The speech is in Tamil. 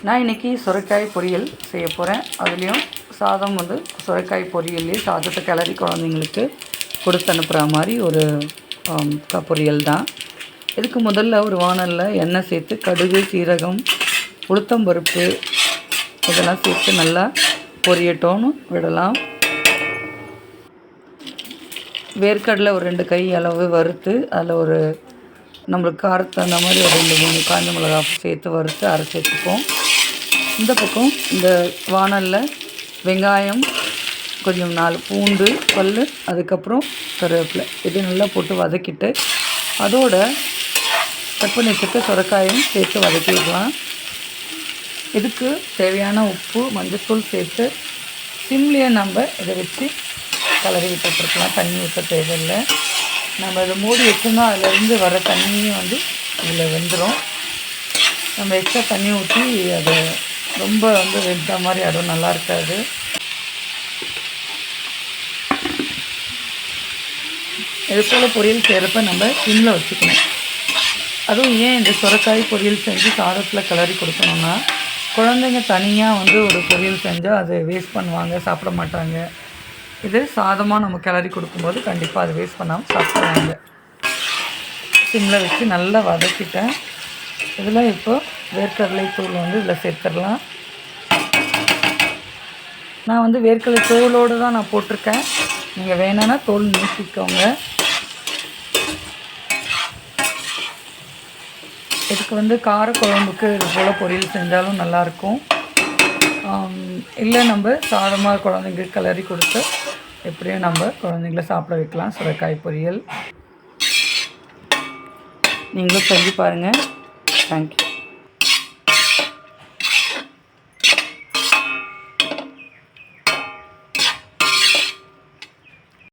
நான் இன்றைக்கி சுரைக்காய் பொரியல் செய்ய போகிறேன். அதுலேயும் சாதம் வந்து சுரைக்காய் பொரியல்லையே சாதத்தை கிளறி குழந்தைங்களுக்கு கொடுத்து அனுப்புகிற மாதிரி ஒரு பொரியல் தான். இதுக்கு முதல்ல ஒரு வானலில் எண்ணெய் சேர்த்து கடுகு, சீரகம், உளுத்தம்பருப்பு இதெல்லாம் சேர்த்து நல்லா பொரியட்டோன்னு விடலாம். வேர்க்கடலை ஒரு 2 கை அளவு வறுத்து அதில் ஒரு நம்மளுக்கு காரத்தை அந்த மாதிரி ஒரு 2-3 காய்ந்த மிளகா சேர்த்து வறுத்து அரைச்சி வச்சுப்போம். இந்த பக்கம் இந்த வானலில் வெங்காயம், கொஞ்சம் 4 பூண்டு பல், அதுக்கப்புறம் கருவேப்பிலை இது நல்லா போட்டு வதக்கிட்டு அதோட கட் பண்ணி வச்சுட்டு சுரைக்காயும் சேர்த்து வதக்கிடலாம். இதுக்கு தேவையான உப்பு, மஞ்சள்தூள் சேர்த்து சிம்லேயே நம்ம இதை வச்சு கலரி விட்டுருக்கலாம். தண்ணி ஊற்ற தேவையில்லை. நம்ம இதை மூடி வச்சோம்னா அதிலேருந்து வர தண்ணியும் வந்து இதில் வெந்துடும். நம்ம எக்ஸ்ட்ரா தண்ணி ஊற்றி அதை ரொம்ப வந்து வெந்த மாதிரி அதுவும் நல்லா இருக்காது. இது போல் பொரியல் செய்கிறப்ப நம்ம சிம்மில் வச்சுக்கணும். அதுவும் ஏன் இந்த சுரைக்காய் பொரியல் செஞ்சு சாதத்தில் கிளறி கொடுக்கணுன்னா, குழந்தைங்க தனியாக வந்து ஒரு பொரியல் செஞ்சால் அதை வேஸ்ட் பண்ணுவாங்க, சாப்பிட மாட்டாங்க. இது சாதமாக நம்ம கிளறி கொடுக்கும்போது கண்டிப்பாக அதை வேஸ்ட் பண்ணாமல் சாப்பிடுவாங்க. சிம்மில் வச்சு நல்லா வதக்கிட்டேன். இதில் இப்போ வேர்க்கடலை தூள் வந்து இதில் சேர்த்துடலாம். நான் வந்து வேர்க்கடலை தோலோடு தான் நான் போட்டிருக்கேன். நீங்கள் வேணும்னா தோல் நீக்கிக்கோங்க. இதுக்கு வந்து காரக்குழம்புக்கு இது போல் பொரியல் செஞ்சாலும் நல்லாயிருக்கும். இல்லை நம்ம சாதமாக குழந்தைங்களுக்கு கிளறி கொடுத்து எப்படியும் நம்ம குழந்தைங்கள சாப்பிட வைக்கலாம். சுரைக்காய் பொரியல் நீங்களும் செஞ்சு பாருங்கள். தேங்க்யூ.